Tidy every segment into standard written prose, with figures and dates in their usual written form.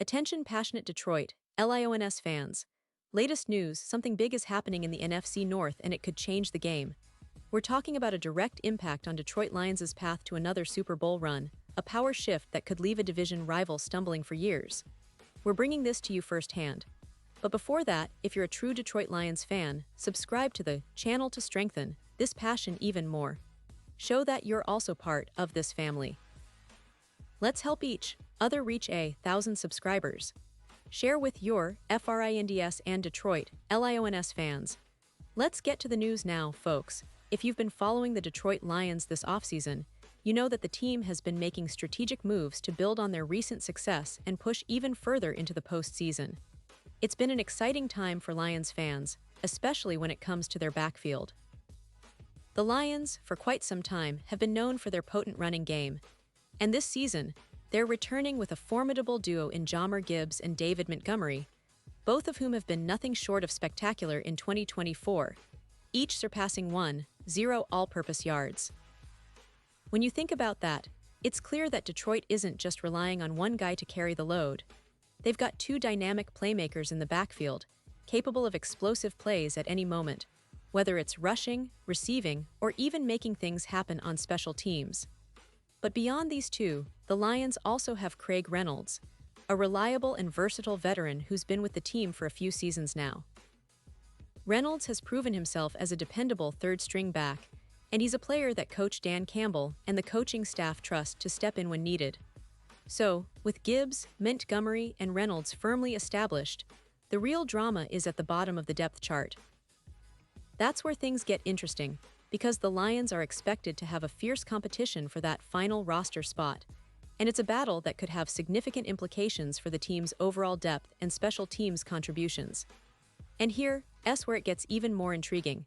Attention passionate Detroit, Lions fans. Latest news, something big is happening in the NFC North and it could change the game. We're talking about a direct impact on Detroit Lions' path to another Super Bowl run, a power shift that could leave a division rival stumbling for years. We're bringing this to you firsthand. But before that, if you're a true Detroit Lions fan, subscribe to the channel to strengthen this passion even more. Show that you're also part of this family. Let's help each other reach 1,000 subscribers. Share with your FRINDS and Detroit Lions fans. Let's get to the news now, folks. If you've been following the Detroit Lions this offseason, you know that the team has been making strategic moves to build on their recent success and push even further into the postseason. It's been an exciting time for Lions fans, especially when it comes to their backfield. The Lions, for quite some time, have been known for their potent running game. And this season, they're returning with a formidable duo in Jahmyr Gibbs and David Montgomery, both of whom have been nothing short of spectacular in 2024, each surpassing 1,000 all-purpose yards. When you think about that, it's clear that Detroit isn't just relying on one guy to carry the load. They've got two dynamic playmakers in the backfield, capable of explosive plays at any moment, whether it's rushing, receiving, or even making things happen on special teams. But beyond these two, the Lions also have Craig Reynolds, a reliable and versatile veteran who's been with the team for a few seasons now. Reynolds has proven himself as a dependable third-string back, and he's a player that Coach Dan Campbell and the coaching staff trust to step in when needed. So, with Gibbs, Montgomery, and Reynolds firmly established, the real drama is at the bottom of the depth chart. That's where things get interesting, because the Lions are expected to have a fierce competition for that final roster spot, and it's a battle that could have significant implications for the team's overall depth and special teams contributions. And here's where it gets even more intriguing.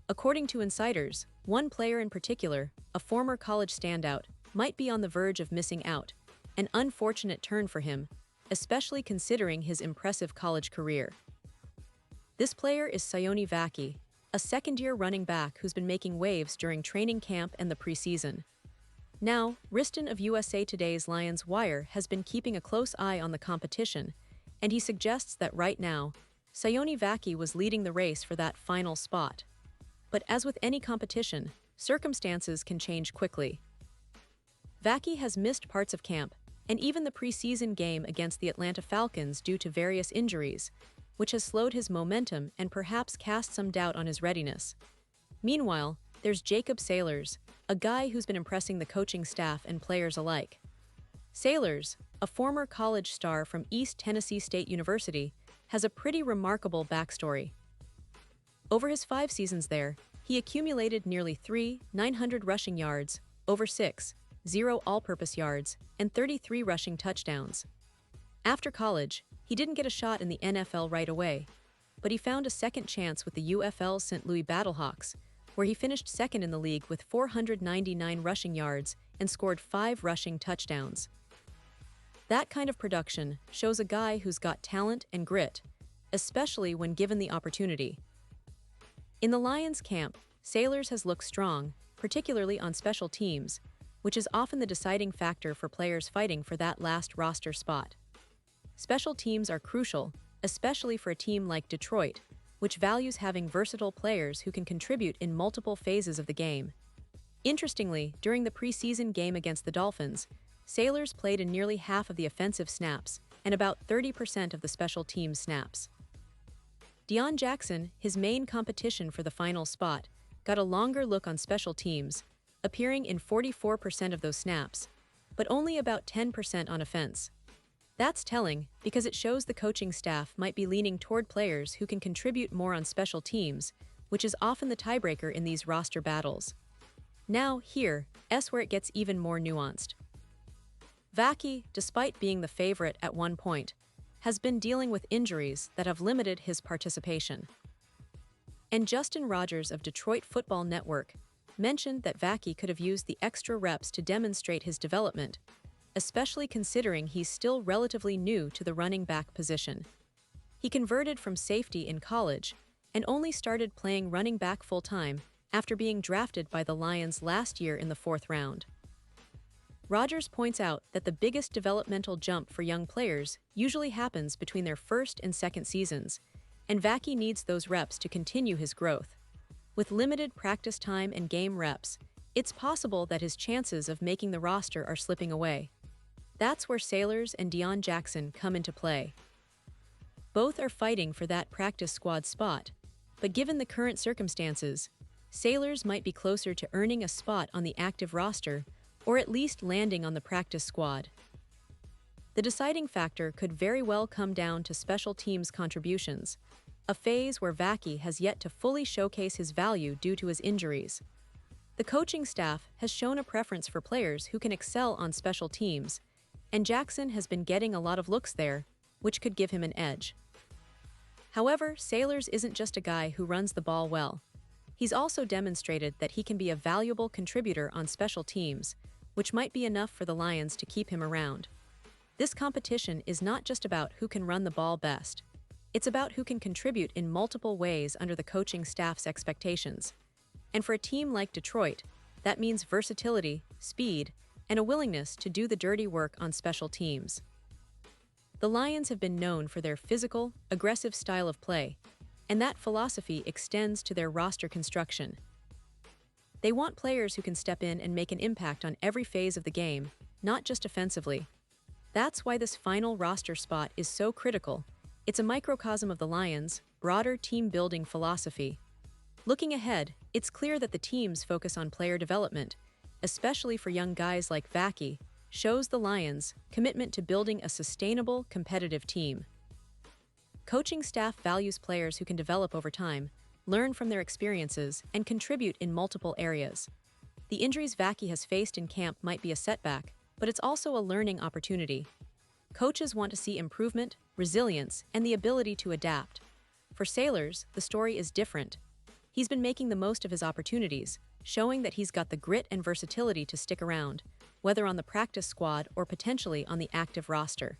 According to insiders, one player in particular, a former college standout, might be on the verge of missing out, an unfortunate turn for him, especially considering his impressive college career. This player is Sione Vaki, a second-year running back who's been making waves during training camp and the preseason. Now, Riston of USA Today's Lions Wire has been keeping a close eye on the competition, and he suggests that right now, Sione Vaki was leading the race for that final spot. But as with any competition, circumstances can change quickly. Vaki has missed parts of camp, and even the preseason game against the Atlanta Falcons due to various injuries, which has slowed his momentum and perhaps cast some doubt on his readiness. Meanwhile, there's Jacob Sailors, a guy who's been impressing the coaching staff and players alike. Sailors, a former college star from East Tennessee State University, has a pretty remarkable backstory. Over his 5 seasons there, he accumulated nearly 3,900 rushing yards, over 6,000 all-purpose yards, and 33 rushing touchdowns. After college, he didn't get a shot in the NFL right away, but he found a second chance with the UFL's St. Louis Battlehawks, where he finished second in the league with 499 rushing yards and scored 5 rushing touchdowns. That kind of production shows a guy who's got talent and grit, especially when given the opportunity. In the Lions camp, Sailors has looked strong, particularly on special teams, which is often the deciding factor for players fighting for that last roster spot. Special teams are crucial, especially for a team like Detroit, which values having versatile players who can contribute in multiple phases of the game. Interestingly, during the preseason game against the Dolphins, Sailors played in nearly half of the offensive snaps and about 30% of the special teams snaps. Deion Jackson, his main competition for the final spot, got a longer look on special teams, appearing in 44% of those snaps, but only about 10% on offense. That's telling because it shows the coaching staff might be leaning toward players who can contribute more on special teams, which is often the tiebreaker in these roster battles. Now, here's where it gets even more nuanced. Vaki, despite being the favorite at one point, has been dealing with injuries that have limited his participation. And Justin Rogers of Detroit Football Network mentioned that Vaki could have used the extra reps to demonstrate his development, especially considering he's still relatively new to the running back position. He converted from safety in college and only started playing running back full-time after being drafted by the Lions last year in the 4th round. Rogers points out that the biggest developmental jump for young players usually happens between their first and second seasons, and Vaki needs those reps to continue his growth. With limited practice time and game reps, it's possible that his chances of making the roster are slipping away. That's where Sailors and Deion Jackson come into play. Both are fighting for that practice squad spot, but given the current circumstances, Sailors might be closer to earning a spot on the active roster or at least landing on the practice squad. The deciding factor could very well come down to special teams contributions, a phase where Vaki has yet to fully showcase his value due to his injuries. The coaching staff has shown a preference for players who can excel on special teams, and Jackson has been getting a lot of looks there, which could give him an edge. However, Sailors isn't just a guy who runs the ball well. He's also demonstrated that he can be a valuable contributor on special teams, which might be enough for the Lions to keep him around. This competition is not just about who can run the ball best. It's about who can contribute in multiple ways under the coaching staff's expectations. And for a team like Detroit, that means versatility, speed, and a willingness to do the dirty work on special teams. The Lions have been known for their physical, aggressive style of play, and that philosophy extends to their roster construction. They want players who can step in and make an impact on every phase of the game, not just offensively. That's why this final roster spot is so critical. It's a microcosm of the Lions' broader team-building philosophy. Looking ahead, it's clear that the team's focus on player development, especially for young guys like Vaki, shows the Lions' commitment to building a sustainable, competitive team. Coaching staff values players who can develop over time, learn from their experiences, and contribute in multiple areas. The injuries Vaki has faced in camp might be a setback, but it's also a learning opportunity. Coaches want to see improvement, resilience, and the ability to adapt. For Sailors, the story is different. He's been making the most of his opportunities, showing that he's got the grit and versatility to stick around, whether on the practice squad or potentially on the active roster.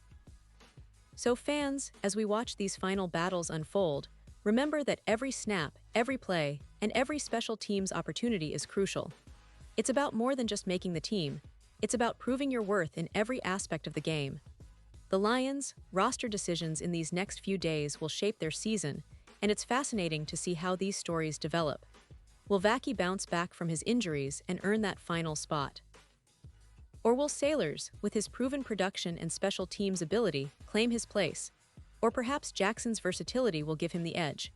So fans, as we watch these final battles unfold, remember that every snap, every play, and every special teams opportunity is crucial. It's about more than just making the team. It's about proving your worth in every aspect of the game. The Lions' roster decisions in these next few days will shape their season, and it's fascinating to see how these stories develop. Will Vaki bounce back from his injuries and earn that final spot? Or will Sailors, with his proven production and special teams ability, claim his place? Or perhaps Jackson's versatility will give him the edge.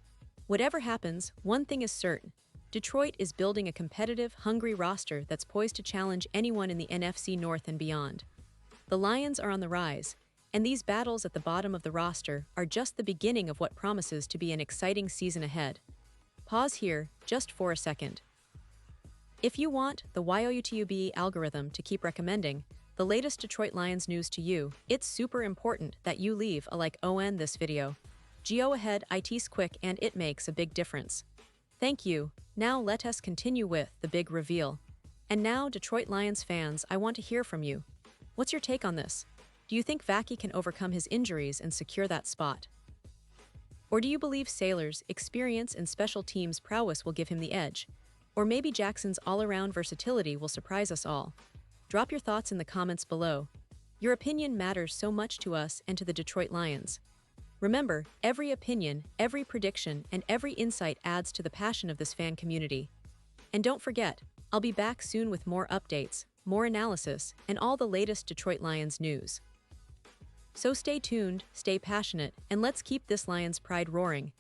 Whatever happens, one thing is certain. Detroit is building a competitive, hungry roster that's poised to challenge anyone in the NFC North and beyond. The Lions are on the rise, and these battles at the bottom of the roster are just the beginning of what promises to be an exciting season ahead. Pause here, just for a second. If you want the YouTube algorithm to keep recommending the latest Detroit Lions news to you, it's super important that you leave a like on this video. Go ahead, it's quick and it makes a big difference. Thank you. Now let us continue with the big reveal. And now, Detroit Lions fans, I want to hear from you. What's your take on this? Do you think Vaki can overcome his injuries and secure that spot? Or do you believe Sailors' experience and special teams prowess will give him the edge? Or maybe Jackson's all-around versatility will surprise us all? Drop your thoughts in the comments below. Your opinion matters so much to us and to the Detroit Lions. Remember, every opinion, every prediction, and every insight adds to the passion of this fan community. And don't forget, I'll be back soon with more updates, more analysis, and all the latest Detroit Lions news. So stay tuned, stay passionate, and let's keep this Lions pride roaring.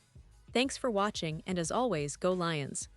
Thanks for watching, and as always, go Lions!